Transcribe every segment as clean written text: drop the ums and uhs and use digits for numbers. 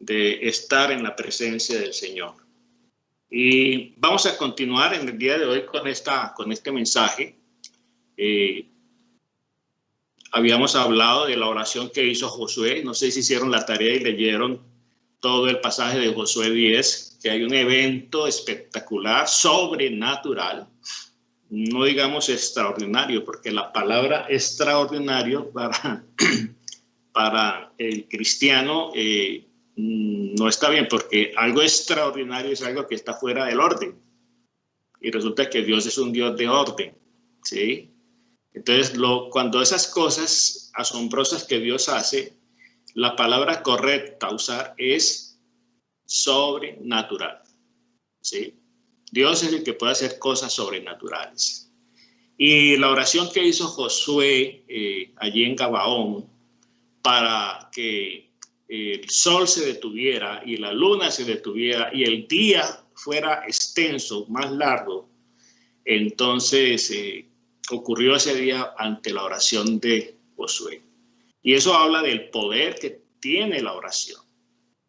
de estar en la presencia del Señor. Y vamos a continuar en el día de hoy con este mensaje. Habíamos hablado de la oración que hizo Josué. No sé si hicieron la tarea y leyeron todo el pasaje de Josué 10, que hay un evento espectacular, sobrenatural, no digamos extraordinario, porque la palabra extraordinario para el cristiano no está bien, porque algo extraordinario es algo que está fuera del orden. Y resulta que Dios es un Dios de orden, ¿sí? Entonces, cuando esas cosas asombrosas que Dios hace, la palabra correcta a usar es sobrenatural, ¿sí? Dios es el que puede hacer cosas sobrenaturales. Y la oración que hizo Josué allí en Gabaón para que el sol se detuviera y la luna se detuviera y el día fuera extenso, más largo, entonces ocurrió ese día ante la oración de Josué. Y eso habla del poder que tiene la oración.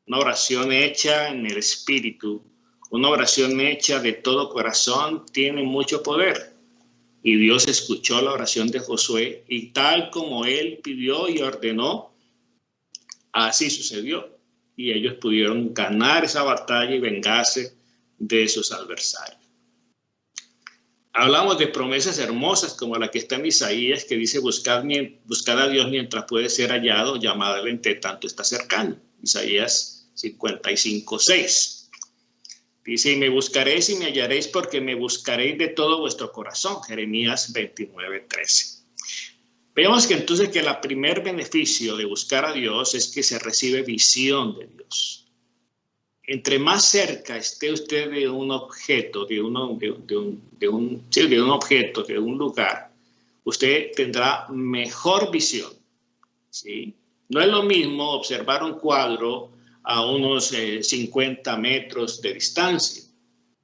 Una oración hecha en el espíritu, una oración hecha de todo corazón tiene mucho poder. Y Dios escuchó la oración de Josué y tal como él pidió y ordenó, así sucedió. Y ellos pudieron ganar esa batalla y vengarse de sus adversarios. Hablamos de promesas hermosas como la que está en Isaías, que dice buscar a Dios mientras puede ser hallado, llamadle entre tanto está cercano. Isaías 55:6. Dice, y me buscaréis y me hallaréis porque me buscaréis de todo vuestro corazón. Jeremías 29:13. Veamos que entonces que el primer beneficio de buscar a Dios es que se recibe visión de Dios. Entre más cerca esté usted de un objeto, de un objeto, de un lugar, usted tendrá mejor visión, ¿sí? No es lo mismo observar un cuadro a unos 50 metros de distancia,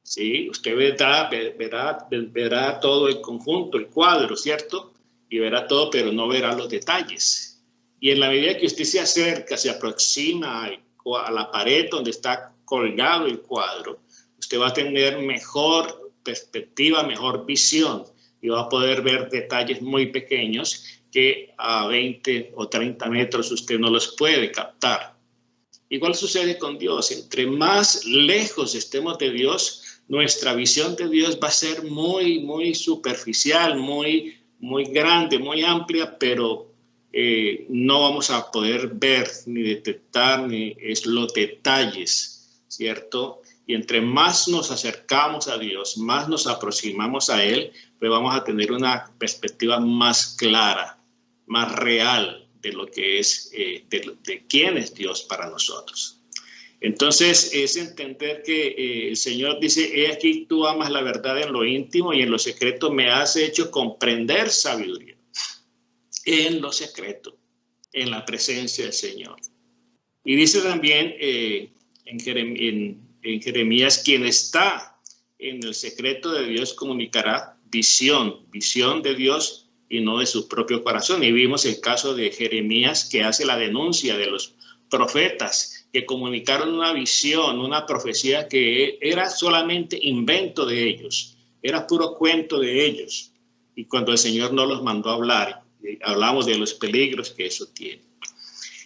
¿sí? Usted verá todo el conjunto, el cuadro, ¿cierto? Y verá todo, pero no verá los detalles. Y en la medida que usted se acerca, se aproxima a la pared donde está colgado el cuadro, usted va a tener mejor perspectiva, mejor visión y va a poder ver detalles muy pequeños que a 20 o 30 metros usted no los puede captar. Igual sucede con Dios. Entre más lejos estemos de Dios, nuestra visión de Dios va a ser muy, muy superficial, muy grande, muy amplia, pero no vamos a poder ver ni detectar los detalles, ¿cierto? Y entre más nos acercamos a Dios, más nos aproximamos a Él, pues vamos a tener una perspectiva más clara, más real de lo que es, de quién es Dios para nosotros. Entonces es entender que el Señor dice, he aquí tú amas la verdad en lo íntimo y en lo secreto me has hecho comprender sabiduría. En lo secreto, en la presencia del Señor. Y dice también en Jeremías, quien está en el secreto de Dios comunicará visión de Dios y no de su propio corazón. Y vimos el caso de Jeremías que hace la denuncia de los profetas que comunicaron una visión, una profecía que era solamente invento de ellos, era puro cuento de ellos. Y cuando el Señor no los mandó a hablar, hablamos de los peligros que eso tiene.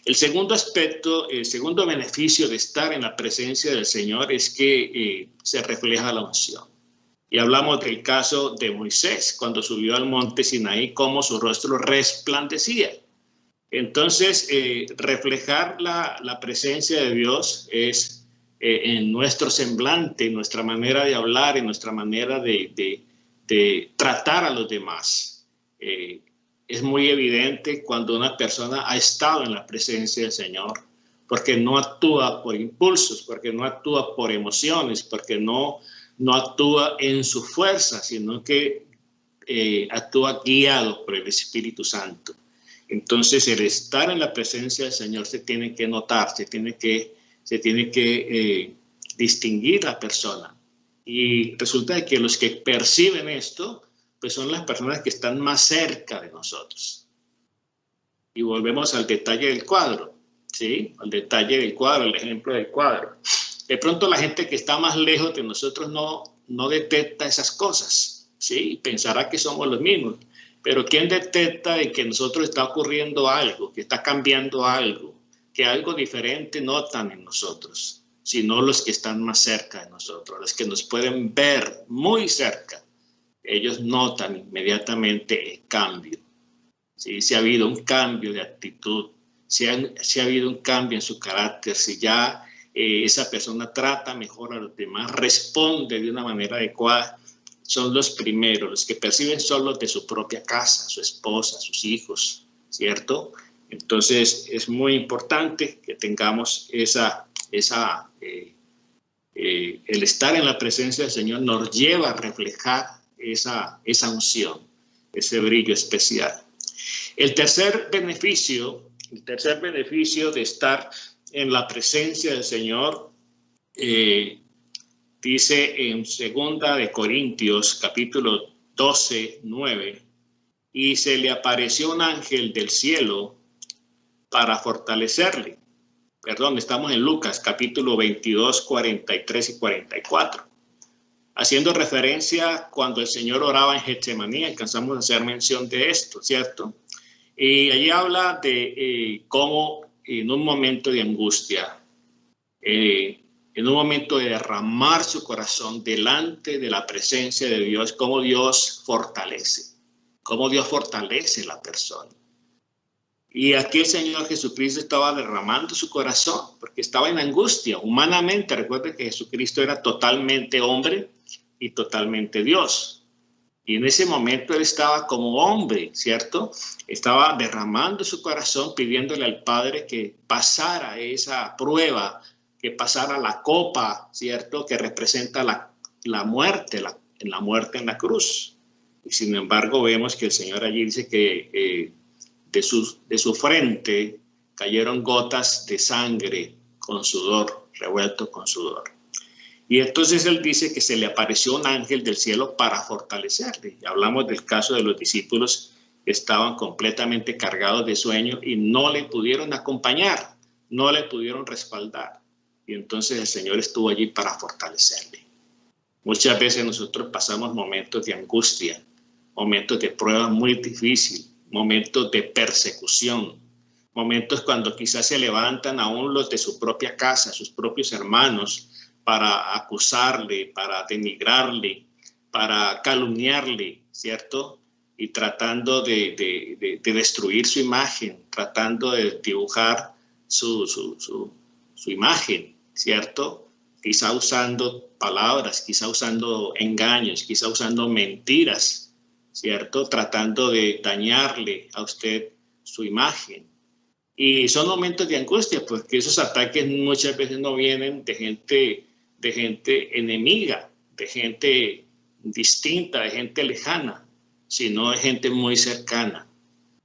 El segundo aspecto, el segundo beneficio de estar en la presencia del Señor es que se refleja la unción. Y hablamos del caso de Moisés, cuando subió al monte Sinaí, cómo su rostro resplandecía. Entonces, reflejar la presencia de Dios es en nuestro semblante, en nuestra manera de hablar, en nuestra manera de tratar a los demás. Es muy evidente cuando una persona ha estado en la presencia del Señor, porque no actúa por impulsos, porque no actúa por emociones, porque no actúa en su fuerza, sino que actúa guiado por el Espíritu Santo. Entonces, el estar en la presencia del Señor se tiene que notar, se tiene que distinguir la persona. Y resulta que los que perciben esto, pues son las personas que están más cerca de nosotros. Y volvemos al detalle del cuadro. ¿sí? El detalle del cuadro, el ejemplo del cuadro. De pronto la gente que está más lejos de nosotros no detecta esas cosas, ¿sí? Pensará que somos los mismos. Pero ¿quién detecta de que nosotros está ocurriendo algo, que está cambiando algo, que algo diferente notan en nosotros? Sino los que están más cerca de nosotros, los que nos pueden ver muy cerca. Ellos notan inmediatamente el cambio. ¿Sí? Si ha habido un cambio de actitud, si ha habido un cambio en su carácter, si ya esa persona trata mejor a los demás, responde de una manera adecuada, son los primeros, los que perciben son los de su propia casa, su esposa, sus hijos, ¿cierto? Entonces es muy importante que tengamos el estar en la presencia del Señor nos lleva a reflejar esa unción, ese brillo especial. El tercer beneficio de estar en la presencia del Señor, dice en 2 Corintios, capítulo 12, 9, y se le apareció un ángel del cielo para fortalecerle. Perdón, estamos en Lucas, capítulo 22, 43 y 44. Haciendo referencia cuando el Señor oraba en Getsemaní, alcanzamos a hacer mención de esto, ¿cierto? Y allí habla de cómo en un momento de angustia, en un momento de derramar su corazón delante de la presencia de Dios, cómo Dios fortalece la persona. Y aquí el Señor Jesucristo estaba derramando su corazón porque estaba en angustia humanamente. Recuerden que Jesucristo era totalmente hombre y totalmente Dios. Y en ese momento él estaba como hombre, ¿cierto? Estaba derramando su corazón, pidiéndole al Padre que pasara esa prueba, que pasara la copa, ¿cierto? Que representa la muerte, la muerte en la cruz. Y sin embargo vemos que el Señor allí dice que de su frente cayeron gotas de sangre con sudor, revuelto con sudor. Y entonces él dice que se le apareció un ángel del cielo para fortalecerle. Y hablamos del caso de los discípulos que estaban completamente cargados de sueño y no le pudieron acompañar, no le pudieron respaldar. Y entonces el Señor estuvo allí para fortalecerle. Muchas veces nosotros pasamos momentos de angustia, momentos de prueba muy difícil, momentos de persecución, momentos cuando quizás se levantan aún los de su propia casa, sus propios hermanos, para acusarle, para denigrarle, para calumniarle, ¿cierto? Y tratando de destruir su imagen, tratando de dibujar su imagen, ¿cierto? Quizá usando palabras, quizá usando engaños, quizá usando mentiras, ¿cierto? Tratando de dañarle a usted su imagen. Y son momentos de angustia, porque esos ataques muchas veces no vienen de gente enemiga, de gente distinta, de gente lejana, sino de gente muy cercana.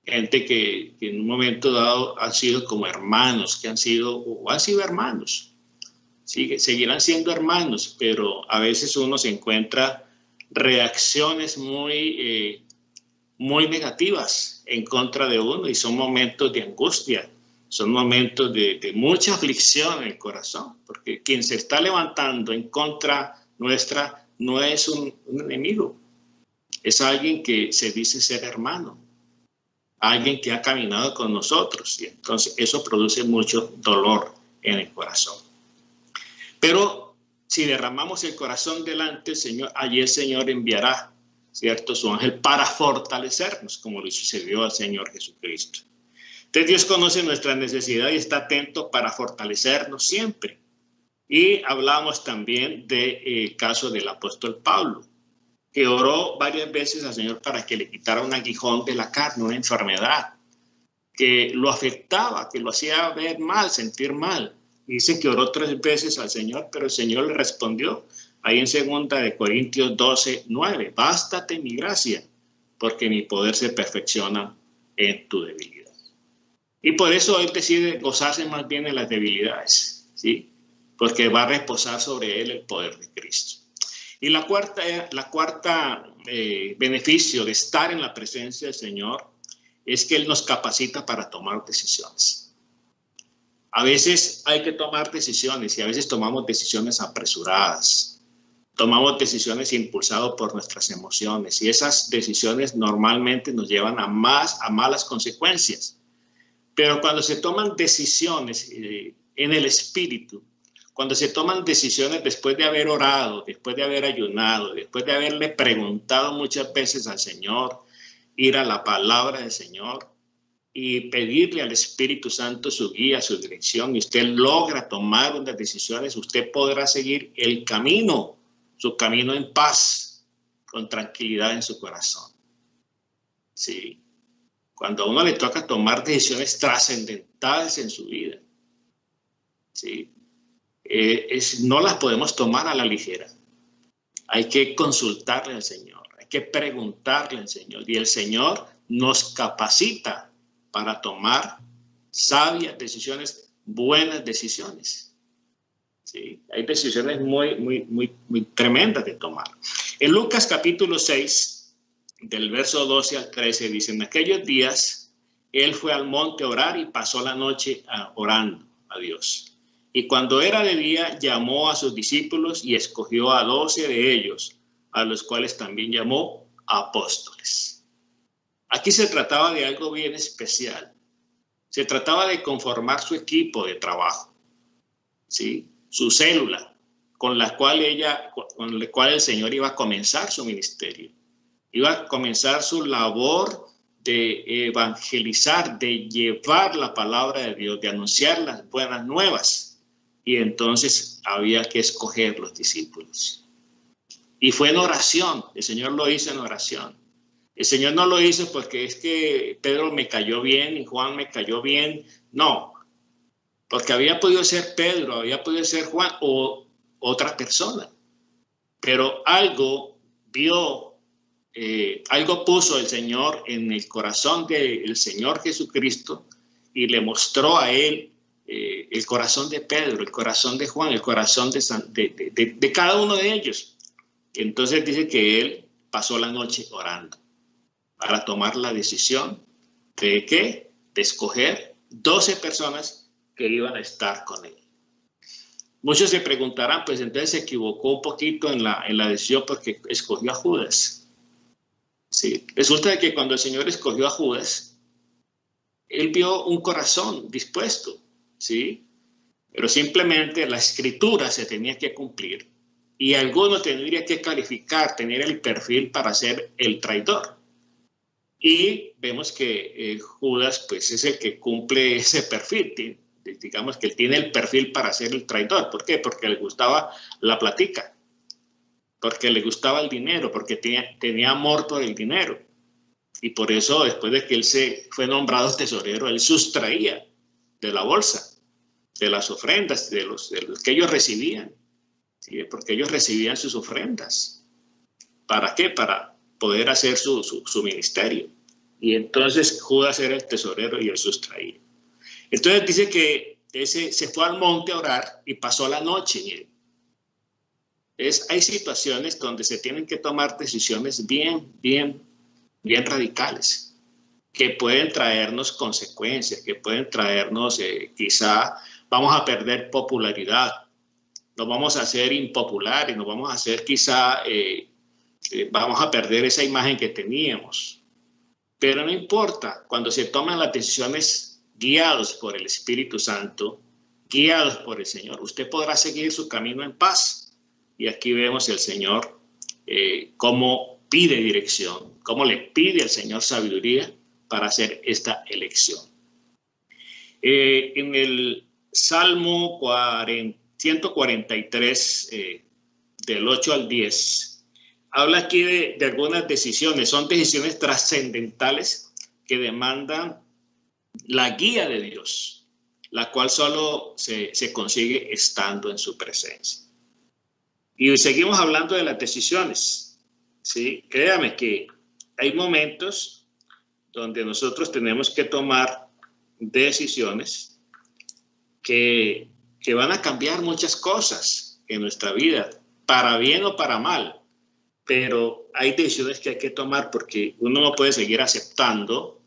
Gente que en un momento dado han sido como hermanos, que han sido hermanos. Seguirán siendo hermanos, pero a veces uno se encuentra reacciones muy negativas en contra de uno y son momentos de angustia, son momentos de mucha aflicción en el corazón, porque quien se está levantando en contra nuestra no es un enemigo, es alguien que se dice ser hermano, alguien que ha caminado con nosotros, y entonces eso produce mucho dolor en el corazón. Pero si derramamos el corazón delante del Señor, allí el Señor enviará, ¿cierto?, su ángel para fortalecernos, como le sucedió al Señor Jesucristo. Entonces Dios conoce nuestra necesidad y está atento para fortalecernos siempre. Y hablamos también del caso del apóstol Pablo, que oró varias veces al Señor para que le quitara un aguijón de la carne, una enfermedad que lo afectaba, que lo hacía ver mal, sentir mal. Dice que oró 3 veces al Señor, pero el Señor le respondió ahí en 2 Corintios 12, 9. Bástate mi gracia, porque mi poder se perfecciona en tu debilidad. Y por eso él decide gozarse más bien en las debilidades, ¿sí? Porque va a reposar sobre él el poder de Cristo. Y la cuarta beneficio de estar en la presencia del Señor es que él nos capacita para tomar decisiones. A veces hay que tomar decisiones y a veces tomamos decisiones apresuradas. Tomamos decisiones impulsadas por nuestras emociones y esas decisiones normalmente nos llevan a malas consecuencias. Pero cuando se toman decisiones en el espíritu, cuando se toman decisiones después de haber orado, después de haber ayunado, después de haberle preguntado muchas veces al Señor, ir a la palabra del Señor y pedirle al Espíritu Santo su guía, su dirección, y usted logra tomar unas decisiones, usted podrá seguir el camino, su camino en paz, con tranquilidad en su corazón. Sí. Cuando a uno le toca tomar decisiones trascendentales en su vida, ¿sí? No las podemos tomar a la ligera. Hay que consultarle al Señor, hay que preguntarle al Señor. Y el Señor nos capacita para tomar sabias decisiones, buenas decisiones. ¿Sí? Hay decisiones muy tremendas de tomar. En Lucas capítulo 6, del verso 12 al 13, dice: en aquellos días, él fue al monte a orar y pasó la noche orando a Dios. Y cuando era de día, llamó a sus discípulos y escogió a 12 de ellos, a los cuales también llamó apóstoles. Aquí se trataba de algo bien especial. Se trataba de conformar su equipo de trabajo, ¿sí? Su célula, con la cual el Señor iba a comenzar su ministerio. Iba a comenzar su labor de evangelizar, de llevar la palabra de Dios, de anunciar las buenas nuevas. Y entonces había que escoger los discípulos. Y fue en oración, el Señor lo hizo en oración. El Señor no lo hizo porque es que Pedro me cayó bien y Juan me cayó bien. No, porque había podido ser Pedro, había podido ser Juan o otra persona. Pero algo puso el Señor en el corazón del Señor Jesucristo y le mostró a él el corazón de Pedro, el corazón de Juan, el corazón de cada uno de ellos. Entonces dice que él pasó la noche orando para tomar la decisión de ¿qué? De escoger 12 personas que iban a estar con él. Muchos se preguntarán, pues entonces se equivocó un poquito en la decisión porque escogió a Judas. Sí, resulta que cuando el Señor escogió a Judas, él vio un corazón dispuesto, ¿sí? Pero simplemente la escritura se tenía que cumplir y alguno tendría que calificar, tener el perfil para ser el traidor. Y vemos que Judas, pues, es el que cumple ese perfil. Digamos que él tiene el perfil para ser el traidor. ¿Por qué? Porque le gustaba la platica. Porque le gustaba el dinero, porque tenía amor por el dinero. Y por eso, después de que él se fue nombrado tesorero, él sustraía de la bolsa, de las ofrendas, de los que ellos recibían. ¿Sí? Porque ellos recibían sus ofrendas. ¿Para qué? Para poder hacer su ministerio. Y entonces Judas era el tesorero y él sustraía. Entonces dice que ese se fue al monte a orar y pasó la noche en él. Hay situaciones donde se tienen que tomar decisiones bien radicales, que pueden traernos consecuencias, que pueden traernos, quizá vamos a perder popularidad, nos vamos a hacer impopulares, nos vamos a hacer quizá, vamos a perder esa imagen que teníamos. Pero no importa, cuando se toman las decisiones guiados por el Espíritu Santo, guiados por el Señor, usted podrá seguir su camino en paz. Y aquí vemos el Señor cómo pide dirección, cómo le pide al Señor sabiduría para hacer esta elección. En el Salmo 143, del 8 al 10, habla aquí de algunas decisiones. Son decisiones trascendentales que demandan la guía de Dios, la cual solo se consigue estando en su presencia. Y seguimos hablando de las decisiones, ¿sí? Créame que hay momentos donde nosotros tenemos que tomar decisiones que van a cambiar muchas cosas en nuestra vida, para bien o para mal. Pero hay decisiones que hay que tomar porque uno no puede seguir aceptando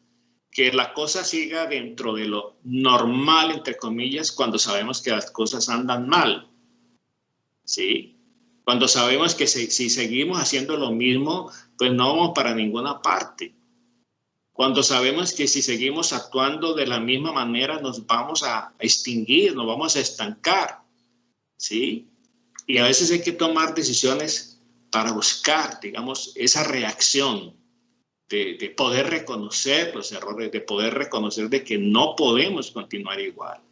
que la cosa siga dentro de lo normal, entre comillas, cuando sabemos que las cosas andan mal, ¿sí? Cuando sabemos que si seguimos haciendo lo mismo, pues no vamos para ninguna parte. Cuando sabemos que si seguimos actuando de la misma manera, nos vamos a extinguir, nos vamos a estancar, ¿sí? Y a veces hay que tomar decisiones para buscar, digamos, esa reacción de poder reconocer los errores, de poder reconocer de que no podemos continuar igual.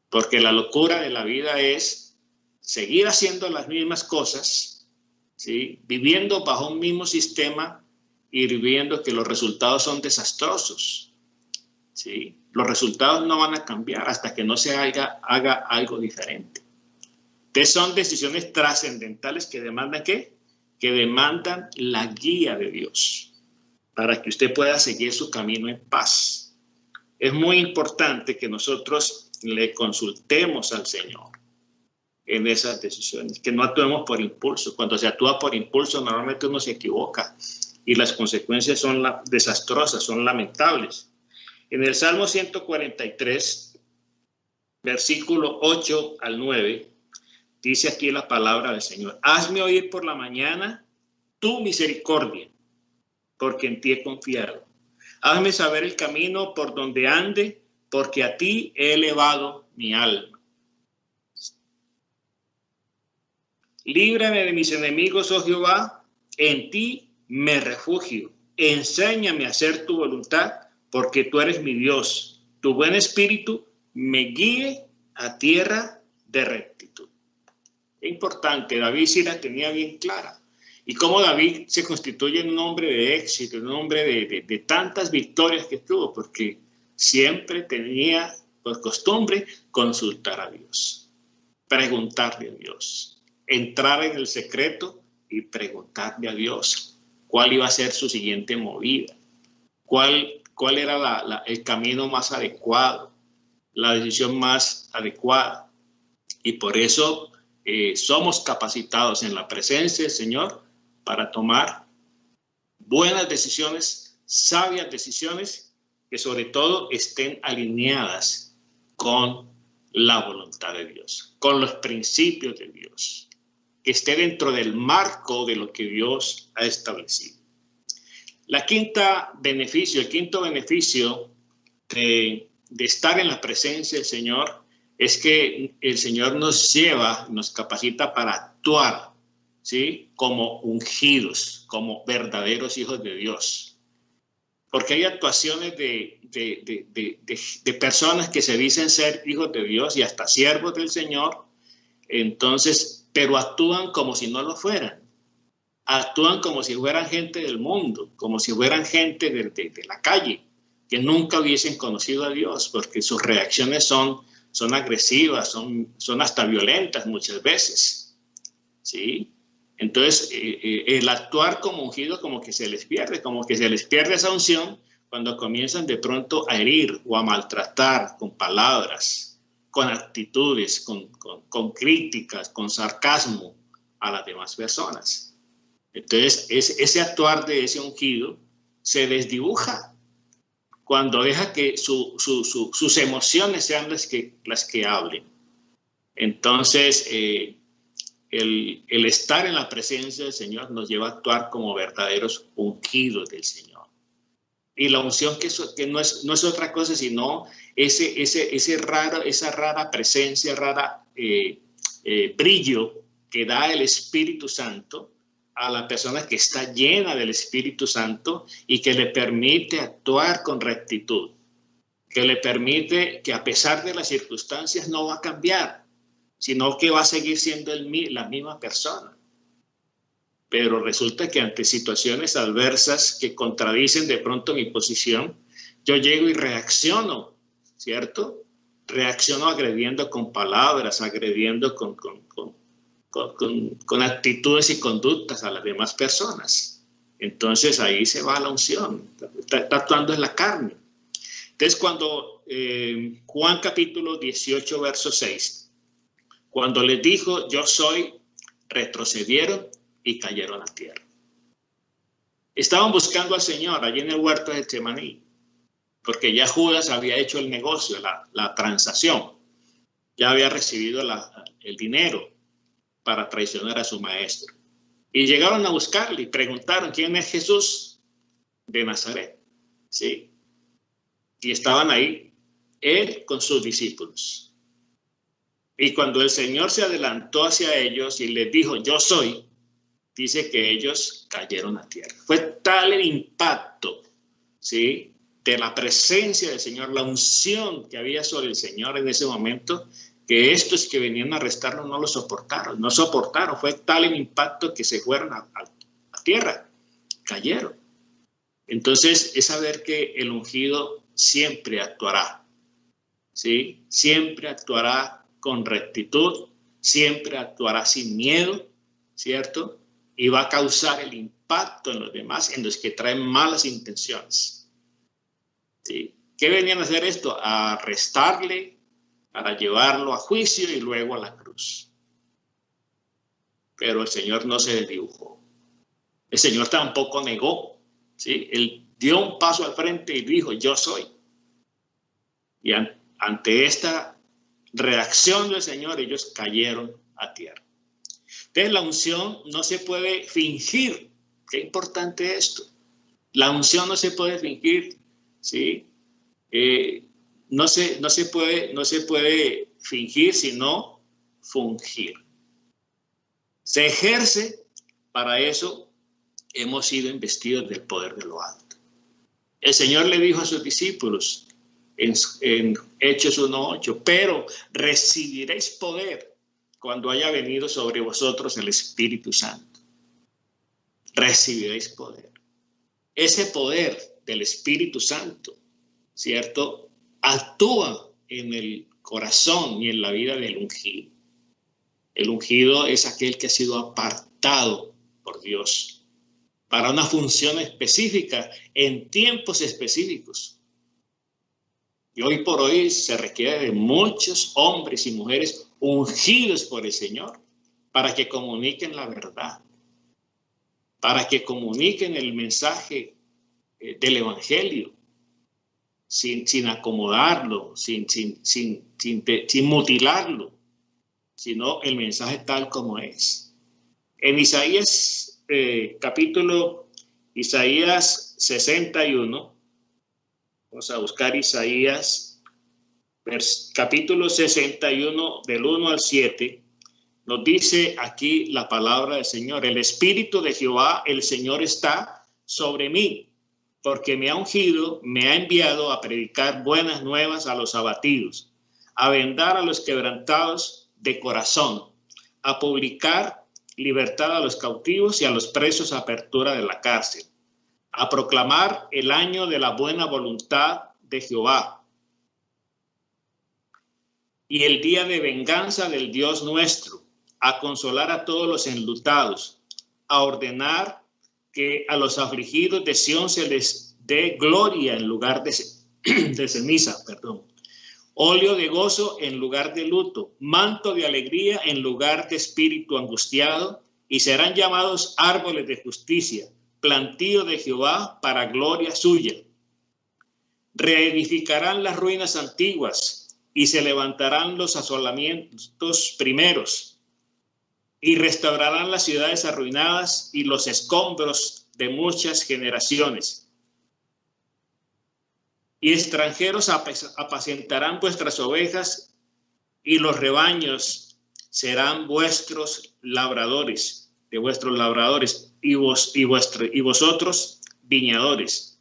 Porque la locura de la vida es seguir haciendo las mismas cosas, ¿sí? Viviendo bajo un mismo sistema y viendo que los resultados son desastrosos, ¿sí? Los resultados no van a cambiar hasta que no se haga algo diferente. Entonces son decisiones trascendentales que demandan ¿qué? Que demandan la guía de Dios para que usted pueda seguir su camino en paz. Es muy importante que nosotros le consultemos al Señor en esas decisiones, que no actuemos por impulso. Cuando se actúa por impulso, normalmente uno se equivoca y las consecuencias son desastrosas, son lamentables. En el Salmo 143, versículo 8 al 9, dice aquí la palabra del Señor: hazme oír por la mañana tu misericordia, porque en ti he confiado. Hazme saber el camino por donde ande, porque a ti he elevado mi alma. Líbrame de mis enemigos, oh Jehová, en ti me refugio. Enséñame a hacer tu voluntad, porque tú eres mi Dios. Tu buen espíritu me guíe a tierra de rectitud. Es importante, David sí la tenía bien clara. Y cómo David se constituye en un hombre de éxito, un hombre de tantas victorias que tuvo, porque siempre tenía por costumbre consultar a Dios, preguntarle a Dios, entrar en el secreto y preguntarle a Dios cuál iba a ser su siguiente movida, cuál era el camino más adecuado, la decisión más adecuada. Y por eso somos capacitados en la presencia del Señor para tomar buenas decisiones, sabias decisiones, que sobre todo estén alineadas con la voluntad de Dios, con los principios de Dios, que esté dentro del marco de lo que Dios ha establecido. El quinto beneficio de estar en la presencia del Señor es que el Señor nos lleva, nos capacita para actuar, ¿sí? Como ungidos, como verdaderos hijos de Dios. Porque hay actuaciones de personas que se dicen ser hijos de Dios y hasta siervos del Señor, entonces, pero actúan como si no lo fueran. Actúan como si fueran gente del mundo, como si fueran gente de la calle, que nunca hubiesen conocido a Dios, porque sus reacciones son agresivas, son hasta violentas muchas veces, ¿sí? Entonces, el actuar como ungido como que se les pierde esa unción cuando comienzan de pronto a herir o a maltratar con palabras, con actitudes, con críticas, con sarcasmo a las demás personas. Entonces, ese actuar de ese ungido se desdibuja cuando deja que sus emociones sean las que hablen. Entonces, el estar en la presencia del Señor nos lleva a actuar como verdaderos ungidos del Señor. Y la unción que no es otra cosa sino esa rara presencia, brillo que da el Espíritu Santo a la persona que está llena del Espíritu Santo y que le permite actuar con rectitud, que le permite que a pesar de las circunstancias no va a cambiar, sino que va a seguir siendo la misma persona. Pero resulta que ante situaciones adversas que contradicen de pronto mi posición, yo llego y reacciono, ¿cierto? Reacciono agrediendo con palabras, agrediendo con actitudes y conductas a las demás personas. Entonces ahí se va la unción, está actuando en la carne. Entonces cuando Juan capítulo 18, verso 6, cuando les dijo yo soy, retrocedieron y cayeron a tierra. Estaban buscando al Señor allí en el huerto de Getsemaní, porque ya Judas había hecho el negocio, la transacción, ya había recibido el dinero para traicionar a su maestro. Y llegaron a buscarle y preguntaron, ¿quién es Jesús de Nazaret? ¿Sí? Y estaban ahí, él con sus discípulos. Y cuando el Señor se adelantó hacia ellos y les dijo, yo soy, dice que ellos cayeron a tierra. Fue tal el impacto, ¿sí?, de la presencia del Señor, la unción que había sobre el Señor en ese momento, que estos que venían a arrestarlo no lo soportaron, no soportaron. Fue tal el impacto que se fueron a tierra, cayeron. Entonces, es saber que el ungido siempre actuará, ¿sí? Siempre actuará con rectitud, siempre actuará sin miedo, ¿cierto? Y va a causar el impacto en los demás, en los que traen malas intenciones, ¿sí? ¿Qué venían a hacer esto? A arrestarle, para llevarlo a juicio y luego a la cruz. Pero el Señor no se desdibujó. El Señor tampoco negó, ¿sí? Él dio un paso al frente y dijo, yo soy. Y ante esta reacción del Señor, ellos cayeron a tierra. Entonces, la unción no se puede fingir. Qué importante esto. La unción no se puede fingir, ¿sí? No se puede fingir, sino fungir. Se ejerce, para eso hemos sido investidos del poder de lo alto. El Señor le dijo a sus discípulos en Hechos 1:8, pero recibiréis poder cuando haya venido sobre vosotros el Espíritu Santo. Recibiréis poder. Ese poder del Espíritu Santo, ¿cierto?, actúa en el corazón y en la vida del ungido. El ungido es aquel que ha sido apartado por Dios para una función específica en tiempos específicos. Y hoy por hoy se requiere de muchos hombres y mujeres ungidos por el Señor para que comuniquen la verdad, para que comuniquen el mensaje del Evangelio, sin acomodarlo, sin mutilarlo, sino el mensaje tal como es. En Isaías, Isaías 61, vamos a buscar Isaías, capítulo 61, del 1 al 7, nos dice aquí la palabra del Señor. El Espíritu de Jehová, el Señor, está sobre mí, porque me ha ungido, me ha enviado a predicar buenas nuevas a los abatidos, a vendar a los quebrantados de corazón, a publicar libertad a los cautivos y a los presos apertura de la cárcel, a proclamar el año de la buena voluntad de Jehová y el día de venganza del Dios nuestro, a consolar a todos los enlutados, a ordenar que a los afligidos de Sión se les dé gloria en lugar de ceniza, óleo de gozo en lugar de luto, manto de alegría en lugar de espíritu angustiado, y serán llamados árboles de justicia, plantío de Jehová para gloria suya. Reedificarán las ruinas antiguas y se levantarán los asolamientos primeros, y restaurarán las ciudades arruinadas y los escombros de muchas generaciones. Y extranjeros apacentarán vuestras ovejas, y los rebaños serán vuestros labradores, de vuestros labradores, y vosotros viñadores.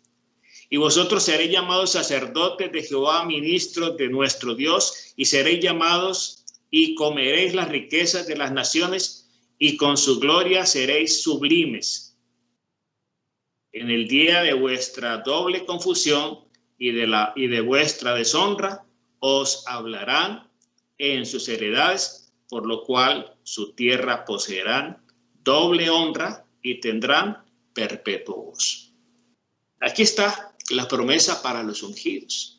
Y vosotros seréis llamados sacerdotes de Jehová, ministros de nuestro Dios, y seréis llamados y comeréis las riquezas de las naciones, y con su gloria seréis sublimes. En el día de vuestra doble confusión y de vuestra deshonra os hablarán en sus heredades, por lo cual su tierra poseerán doble honra y tendrán perpetuo gozo. Aquí está la promesa para los ungidos,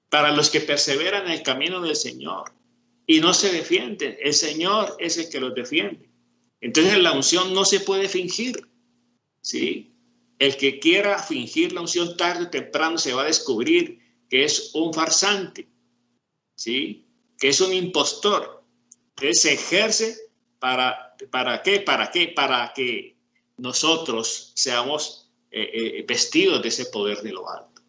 para los que perseveran en el camino del Señor y no se defienden. El Señor es el que los defiende. Entonces la unción no se puede fingir, ¿sí? El que quiera fingir la unción tarde o temprano se va a descubrir que es un farsante, ¿sí? Que es un impostor. Entonces se ejerce ¿para qué? ¿Para qué? Para que nosotros seamos vestidos de ese poder de lo alto.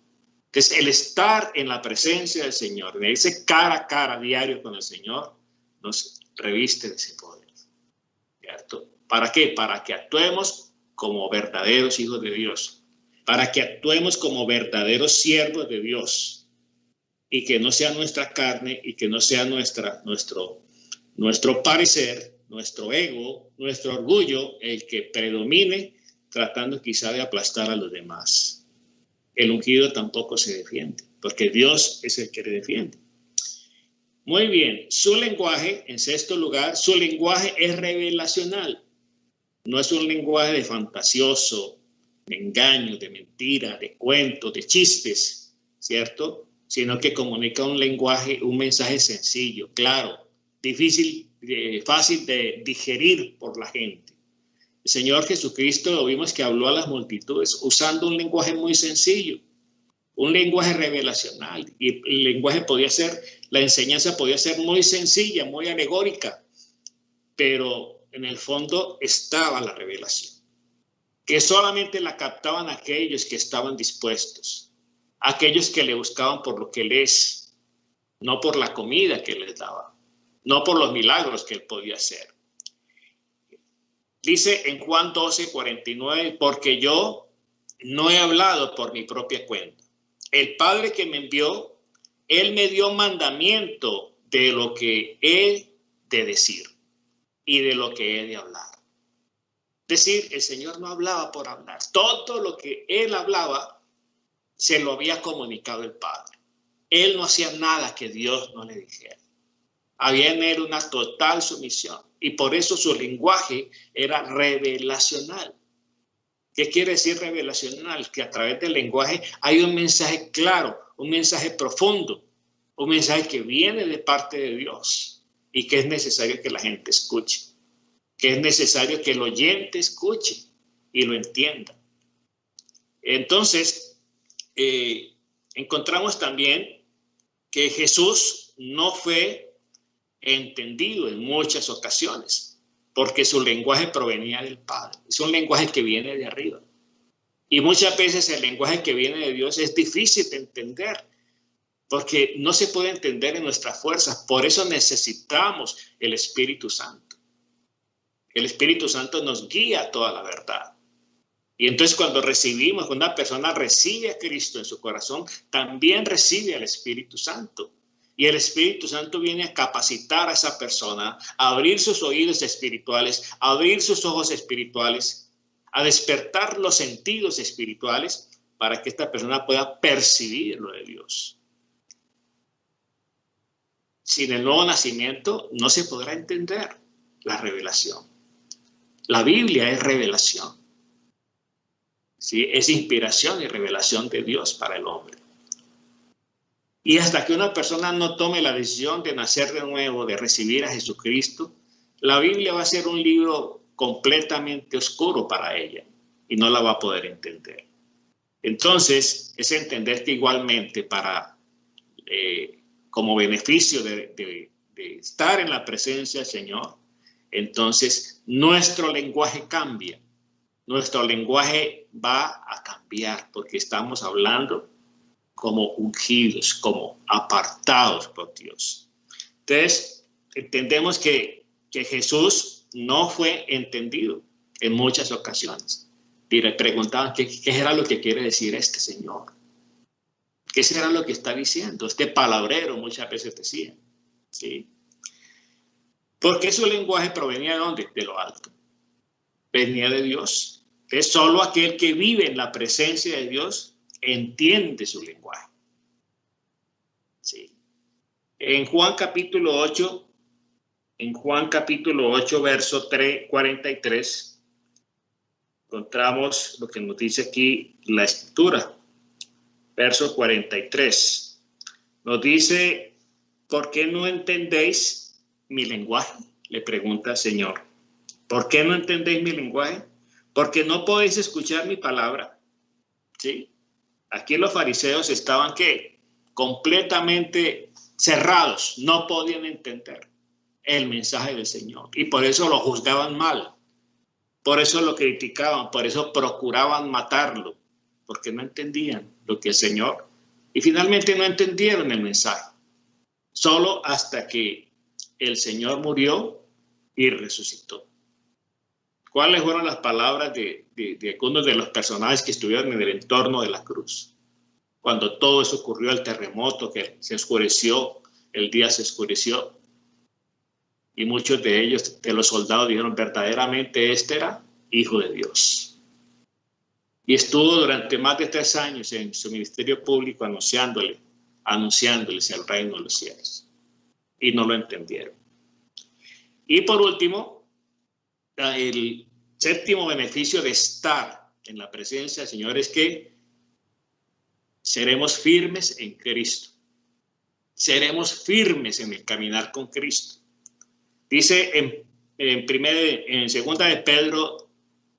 Entonces el estar en la presencia del Señor, en ese cara a cara diario con el Señor, nos reviste de ese poder, ¿cierto? ¿Para qué? Para que actuemos como verdaderos hijos de Dios, para que actuemos como verdaderos siervos de Dios, y que no sea nuestra carne y que no sea nuestro parecer, nuestro ego, nuestro orgullo el que predomine, tratando quizá de aplastar a los demás. El ungido tampoco se defiende, porque Dios es el que le defiende. Muy bien, su lenguaje, en sexto lugar, su lenguaje es revelacional. No es un lenguaje de fantasioso, de engaño, de mentira, de cuentos, de chistes, ¿cierto? Sino que comunica un lenguaje, un mensaje sencillo, claro, fácil de digerir por la gente. El Señor Jesucristo lo vimos que habló a las multitudes usando un lenguaje muy sencillo, un lenguaje revelacional. Y el lenguaje la enseñanza podía ser muy sencilla, muy alegórica, pero en el fondo estaba la revelación, que solamente la captaban aquellos que estaban dispuestos, aquellos que le buscaban por lo que él es, no por la comida que les daba, no por los milagros que él podía hacer. Dice en Juan 12:49, porque yo no he hablado por mi propia cuenta. El Padre que me envió, él me dio mandamiento de lo que he de decir y de lo que he de hablar. Es decir, el Señor no hablaba por hablar. Todo lo que él hablaba se lo había comunicado el Padre. Él no hacía nada que Dios no le dijera. Había en él una total sumisión y por eso su lenguaje era revelacional. ¿Qué quiere decir revelacional? Que a través del lenguaje hay un mensaje claro, un mensaje profundo, un mensaje que viene de parte de Dios y que es necesario que la gente escuche, que es necesario que el oyente escuche y lo entienda. Entonces, encontramos también que Jesús no fue entendido en muchas ocasiones, porque su lenguaje provenía del Padre. Es un lenguaje que viene de arriba. Y muchas veces el lenguaje que viene de Dios es difícil de entender, porque no se puede entender en nuestras fuerzas. Por eso necesitamos el Espíritu Santo. El Espíritu Santo nos guía a toda la verdad. Y entonces cuando una persona recibe a Cristo en su corazón, también recibe al Espíritu Santo. Y el Espíritu Santo viene a capacitar a esa persona, a abrir sus oídos espirituales, a abrir sus ojos espirituales, a despertar los sentidos espirituales para que esta persona pueda percibir lo de Dios. Sin el nuevo nacimiento no se podrá entender la revelación. La Biblia es revelación. ¿Sí? Es inspiración y revelación de Dios para el hombre. Y hasta que una persona no tome la decisión de nacer de nuevo, de recibir a Jesucristo, la Biblia va a ser un libro completamente oscuro para ella y no la va a poder entender. Entonces, es entender que igualmente como beneficio de estar en la presencia del Señor, entonces nuestro lenguaje cambia. Nuestro lenguaje va a cambiar porque estamos hablando como ungidos, como apartados por Dios. Entonces, entendemos que Jesús no fue entendido en muchas ocasiones. Y le preguntaban qué era lo que quiere decir este señor. ¿Qué será lo que está diciendo? Este palabrero muchas veces decía. ¿Sí? Porque su lenguaje provenía de ¿dónde? De lo alto. Venía de Dios. Es solo aquel que vive en la presencia de Dios entiende su lenguaje. Sí. En Juan capítulo 8, verso 43, encontramos lo que nos dice aquí la Escritura. Verso 43. Nos dice, ¿por qué no entendéis mi lenguaje? Le pregunta el Señor. ¿Por qué no entendéis mi lenguaje? Porque no podéis escuchar mi palabra. ¿Sí? Aquí los fariseos estaban, ¿qué? completamente cerrados, no podían entender el mensaje del Señor y por eso lo juzgaban mal, por eso lo criticaban, por eso procuraban matarlo, porque no entendían lo que el Señor, y finalmente no entendieron el mensaje, solo hasta que el Señor murió y resucitó. ¿Cuáles fueron las palabras de algunos de los personajes que estuvieron en el entorno de la cruz? Cuando todo eso ocurrió, el terremoto que se oscureció, el día se oscureció. Y muchos de ellos, de los soldados, dijeron, verdaderamente este era Hijo de Dios. Y estuvo durante más de 3 años en su ministerio público anunciándoles el reino de los cielos. Y no lo entendieron. Y por último, el séptimo beneficio de estar en la presencia del Señor es que seremos firmes en Cristo. Seremos firmes en el caminar con Cristo. Dice en segunda de Pedro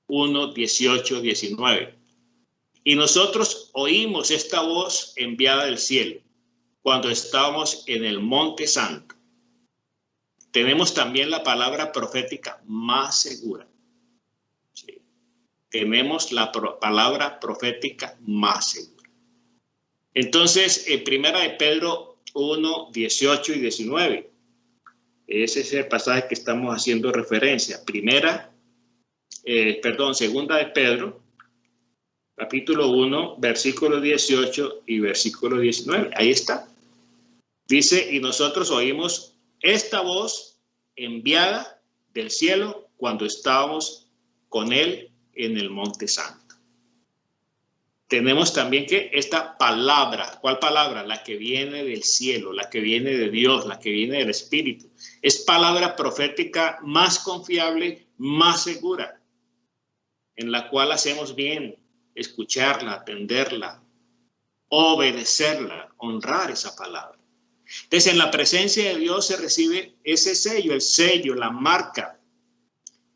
1, 18, 19. Y nosotros oímos esta voz enviada del cielo cuando estábamos en el Monte Santo. Tenemos también la palabra profética más segura. Sí. Tenemos la palabra profética más segura. Entonces, en primera de Pedro 1, 18 y 19. Ese es el pasaje que estamos haciendo referencia. Segunda de Pedro, capítulo 1, versículo 18 y versículo 19. Ahí está. Dice, y nosotros oímos esta voz enviada del cielo cuando estábamos con él en el Monte Santo. Tenemos también que esta palabra, ¿cuál palabra? La que viene del cielo, la que viene de Dios, la que viene del Espíritu. Es palabra profética más confiable, más segura, en la cual hacemos bien escucharla, atenderla, obedecerla, honrar esa palabra. Entonces, en la presencia de Dios se recibe ese sello, el sello, la marca,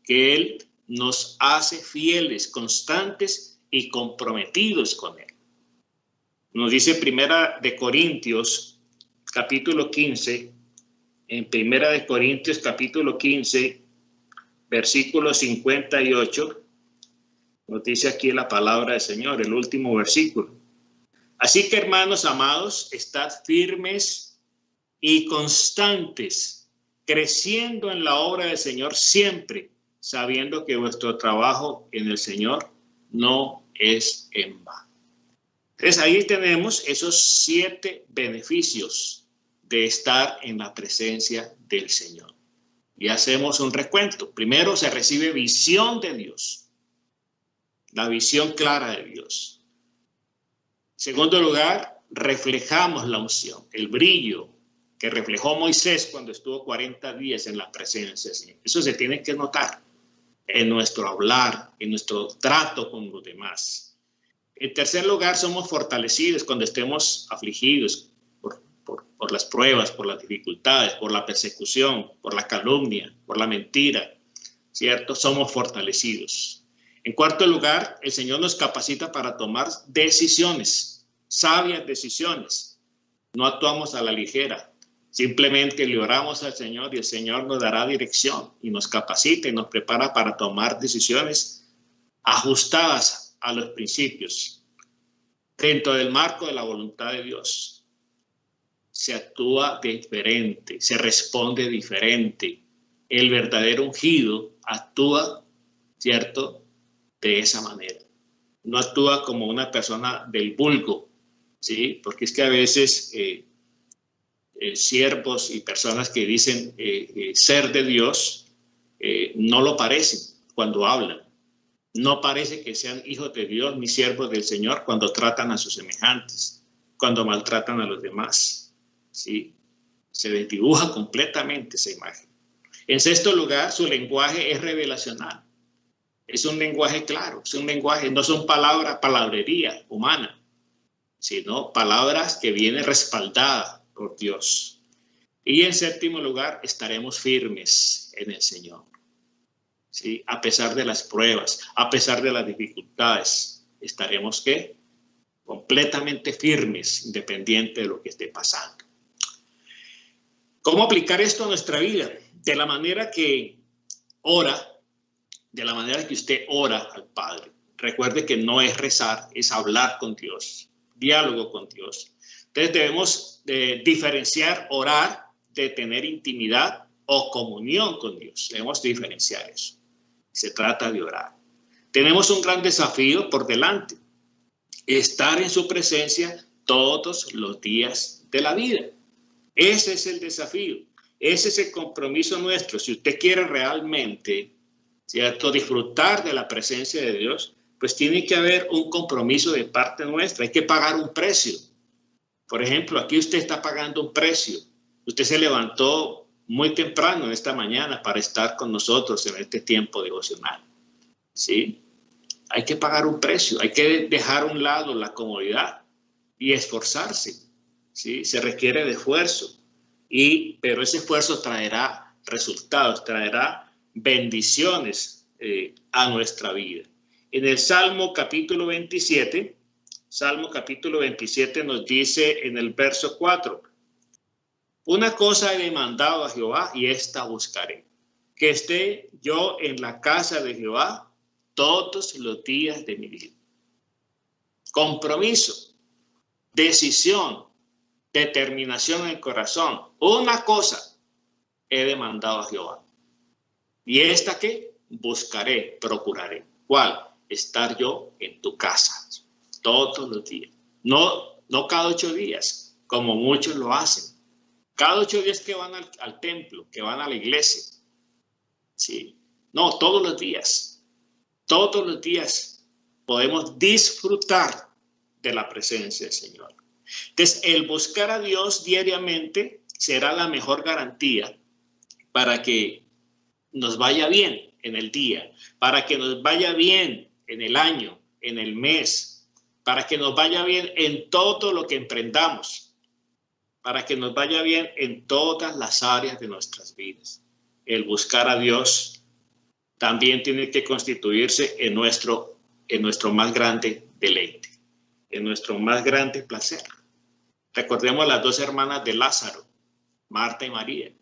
que Él nos hace fieles, constantes y comprometidos con Él. Nos dice Primera de Corintios, capítulo 15, en Primera de Corintios, capítulo 15, versículo 58, nos dice aquí la palabra del Señor, el último versículo. Así que, hermanos amados, estad firmes y constantes, creciendo en la obra del Señor siempre, sabiendo que vuestro trabajo en el Señor no es en vano. Entonces ahí tenemos esos 7 beneficios de estar en la presencia del Señor. Y hacemos un recuento. Primero, se recibe visión de Dios, la visión clara de Dios. En segundo lugar, reflejamos la unción, el brillo que reflejó Moisés cuando estuvo 40 días en la presencia del Señor. Eso se tiene que notar en nuestro hablar, en nuestro trato con los demás. En tercer lugar, somos fortalecidos cuando estemos afligidos por las pruebas, por las dificultades, por la persecución, por la calumnia, por la mentira, ¿cierto? Somos fortalecidos. En cuarto lugar, el Señor nos capacita para tomar decisiones, sabias decisiones. No actuamos a la ligera. Simplemente le oramos al Señor y el Señor nos dará dirección y nos capacita y nos prepara para tomar decisiones ajustadas a los principios. Dentro del marco de la voluntad de Dios, se actúa diferente, se responde diferente. El verdadero ungido actúa, ¿cierto?, de esa manera. No actúa como una persona del vulgo, ¿sí? Porque es que a veces siervos y personas que dicen ser de Dios no lo parecen cuando hablan. No parece que sean hijos de Dios ni siervos del Señor cuando tratan a sus semejantes, cuando maltratan a los demás, ¿sí? Se desdibuja completamente esa imagen. En sexto lugar, su lenguaje es revelacional. Es un lenguaje claro, es un lenguaje, no son palabrería humana, sino palabras que vienen respaldadas por Dios. Y en séptimo lugar, estaremos firmes en el Señor, ¿sí? A pesar de las pruebas, a pesar de las dificultades, estaremos ¿qué? completamente firmes, independiente de lo que esté pasando. ¿Cómo aplicar esto a nuestra vida? De la manera que de la manera que usted ora al Padre. Recuerde que no es rezar, es hablar con Dios, diálogo con Dios. Entonces debemos diferenciar orar de tener intimidad o comunión con Dios. Debemos diferenciar eso. Se trata de orar. Tenemos un gran desafío por delante. Estar en su presencia todos los días de la vida. Ese es el desafío. Ese es el compromiso nuestro. Si usted quiere realmente, ¿cierto?, disfrutar de la presencia de Dios, pues tiene que haber un compromiso de parte nuestra. Hay que pagar un precio. Por ejemplo, aquí usted está pagando un precio. Usted se levantó muy temprano en esta mañana para estar con nosotros en este tiempo devocional. ¿Sí? Hay que pagar un precio. Hay que dejar a un lado la comodidad y esforzarse. ¿Sí? Se requiere de esfuerzo. Pero ese esfuerzo traerá resultados, traerá bendiciones a nuestra vida. En el Salmo capítulo 27 nos dice en el verso 4, una cosa he demandado a Jehová y esta buscaré, que esté yo en la casa de Jehová todos los días de mi vida. Compromiso, decisión, determinación en el corazón. Una cosa he demandado a Jehová. ¿Y esta qué? Buscaré, procuraré. ¿Cuál? Estar yo en tu casa todos los días. No cada 8 días, como muchos lo hacen. Cada 8 días que van al templo, que van a la iglesia. ¿Sí? No, todos los días. Todos los días podemos disfrutar de la presencia del Señor. Entonces, el buscar a Dios diariamente será la mejor garantía para que nos vaya bien en el día, para que nos vaya bien en el año, en el mes, para que nos vaya bien en todo lo que emprendamos, para que nos vaya bien en todas las áreas de nuestras vidas. El buscar a Dios también tiene que constituirse en nuestro más grande deleite, en nuestro más grande placer. Recordemos las 2 hermanas de Lázaro, Marta y María.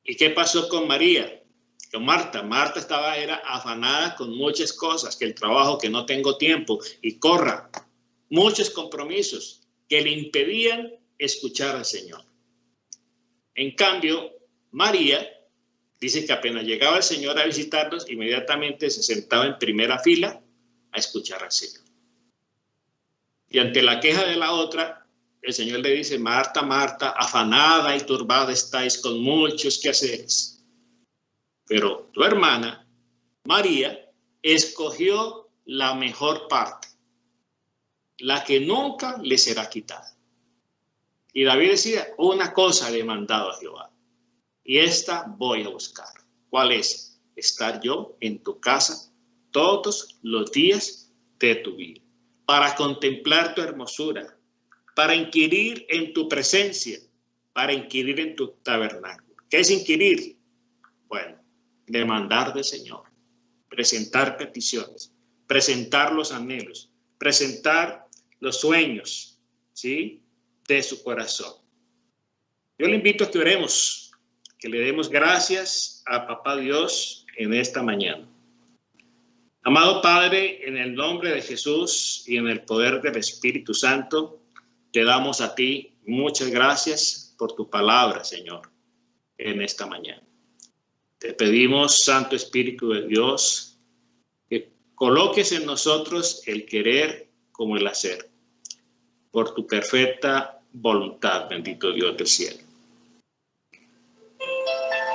¿Y qué pasó con María? Con Marta. Marta era afanada con muchas cosas, que el trabajo, que no tengo tiempo, y corra. Muchos compromisos que le impedían escuchar al Señor. En cambio, María dice que apenas llegaba el Señor a visitarlos, inmediatamente se sentaba en primera fila a escuchar al Señor. Y ante la queja de la otra, el Señor le dice, Marta, Marta, afanada y turbada estáis con muchos quehaceres. Pero tu hermana, María, escogió la mejor parte, la que nunca le será quitada. Y David decía, una cosa he demandado a Jehová, y esta voy a buscar. ¿Cuál es? Estar yo en tu casa todos los días de tu vida, para contemplar tu hermosura, para inquirir en tu presencia, para inquirir en tu tabernáculo. ¿Qué es inquirir? Bueno, demandar del Señor, presentar peticiones, presentar los anhelos, presentar los sueños, ¿sí?, de su corazón. Yo le invito a que oremos, que le demos gracias a Papá Dios en esta mañana. Amado Padre, en el nombre de Jesús y en el poder del Espíritu Santo, te damos a ti muchas gracias por tu palabra, Señor, en esta mañana. Te pedimos, Santo Espíritu de Dios, que coloques en nosotros el querer como el hacer, por tu perfecta voluntad, bendito Dios del cielo.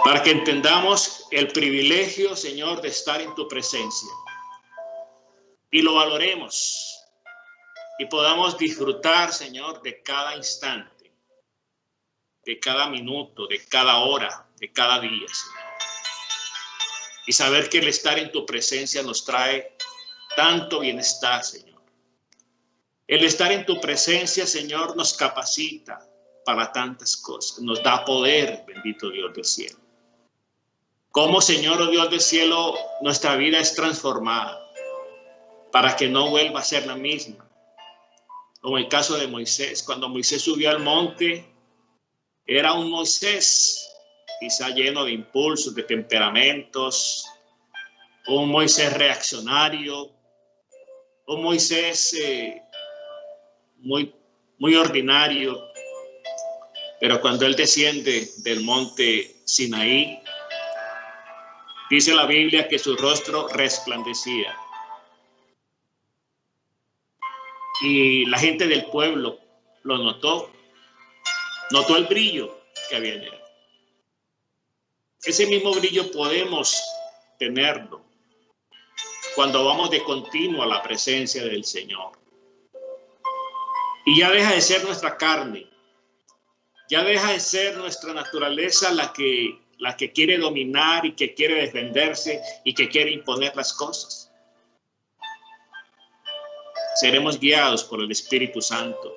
Para que entendamos el privilegio, Señor, de estar en tu presencia y lo valoremos y podamos disfrutar, Señor, de cada instante, de cada minuto, de cada hora, de cada día, Señor. Y saber que el estar en tu presencia nos trae tanto bienestar, Señor. El estar en tu presencia, Señor, nos capacita para tantas cosas. Nos da poder, bendito Dios del cielo. Cómo, Señor, oh Dios del cielo, nuestra vida es transformada para que no vuelva a ser la misma. Como el caso de Moisés. Cuando Moisés subió al monte, era un Moisés quizá lleno de impulsos, de temperamentos, un Moisés reaccionario, un Moisés muy ordinario. Pero cuando él desciende del monte Sinaí, dice la Biblia que su rostro resplandecía. Y la gente del pueblo lo notó el brillo que había en él. Ese mismo brillo podemos tenerlo cuando vamos de continuo a la presencia del Señor. Y ya deja de ser nuestra carne, ya deja de ser nuestra naturaleza la que quiere dominar y que quiere defenderse y que quiere imponer las cosas. Seremos guiados por el Espíritu Santo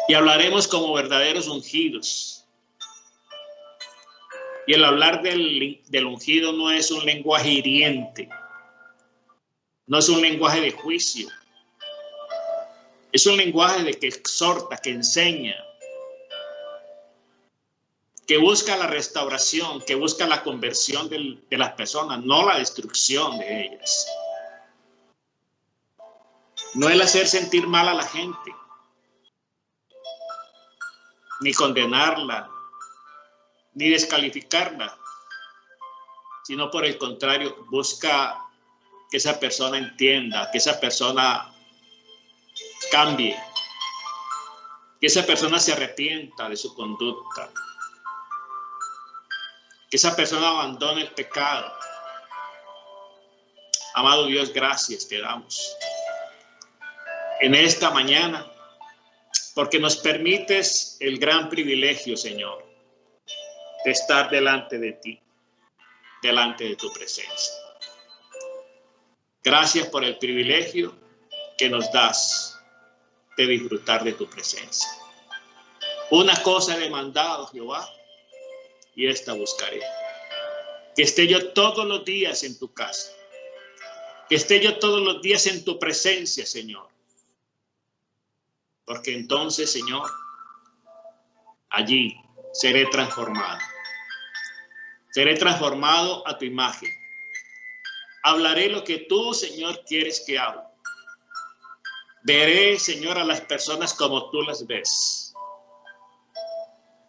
y hablaremos como verdaderos ungidos. Y el hablar del ungido no es un lenguaje hiriente, no es un lenguaje de juicio, es un lenguaje de que exhorta, que enseña, que busca la restauración, que busca la conversión de las personas, no la destrucción de ellas. No el hacer sentir mal a la gente, ni condenarla, ni descalificarla, sino por el contrario, busca que esa persona entienda, que esa persona cambie, que esa persona se arrepienta de su conducta, que esa persona abandone el pecado. Amado Dios, gracias te damos en esta mañana, porque nos permites el gran privilegio, Señor, de estar delante de ti, delante de tu presencia. Gracias por el privilegio que nos das de disfrutar de tu presencia. Una cosa he demandado, Jehová, y esta buscaré: que esté yo todos los días en tu casa, que esté yo todos los días en tu presencia, Señor. Porque entonces, Señor, allí seré transformado. Seré transformado a tu imagen. Hablaré lo que tú, Señor, quieres que hable. Veré, Señor, a las personas como tú las ves.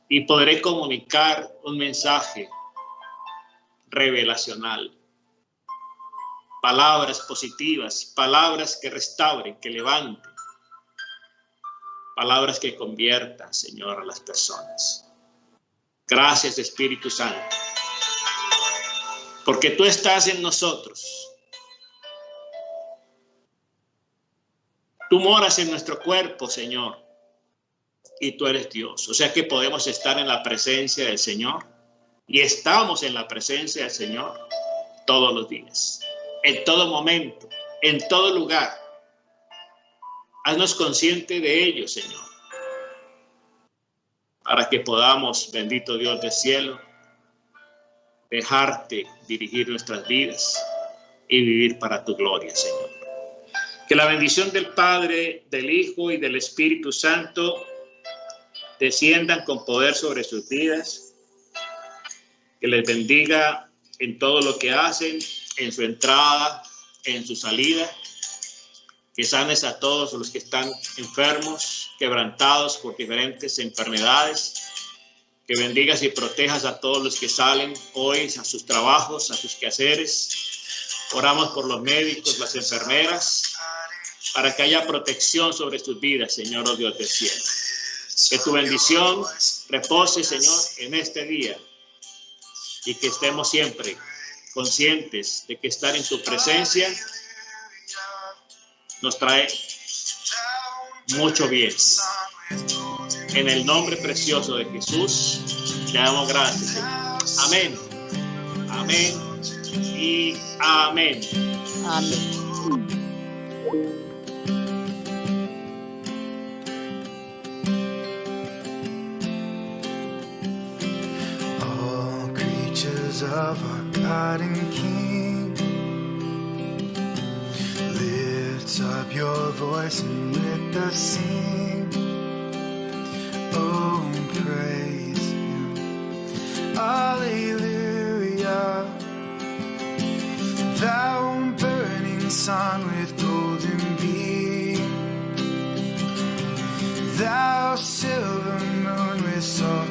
Y podré comunicar un mensaje revelacional. Palabras positivas, palabras que restauren, que levanten. Palabras que conviertan, Señor, a las personas. Gracias, Espíritu Santo, porque tú estás en nosotros. Tú moras en nuestro cuerpo, Señor, y tú eres Dios. O sea que podemos estar en la presencia del Señor, y estamos en la presencia del Señor todos los días, en todo momento, en todo lugar. Haznos consciente de ello, Señor, para que podamos, bendito Dios del cielo, dejarte dirigir nuestras vidas y vivir para tu gloria, Señor. Que la bendición del Padre, del Hijo y del Espíritu Santo desciendan con poder sobre sus vidas. Que les bendiga en todo lo que hacen, en su entrada, en su salida. Que sanes a todos los que están enfermos, quebrantados por diferentes enfermedades. Que bendigas y protejas a todos los que salen hoy a sus trabajos, a sus quehaceres. Oramos por los médicos, las enfermeras, para que haya protección sobre sus vidas, Señor, oh Dios del cielo. Que tu bendición repose, Señor, en este día. Y que estemos siempre conscientes de que estar en tu presencia nos trae mucho bien. En el nombre precioso de Jesús, te damos gracias, Señor. Amén. Amén y amén. Amén. All creatures of our God and King live lift up your voice and with us sing. Oh, praise Him. Alleluia. Thou burning sun with golden beam. Thou silver moon with soul.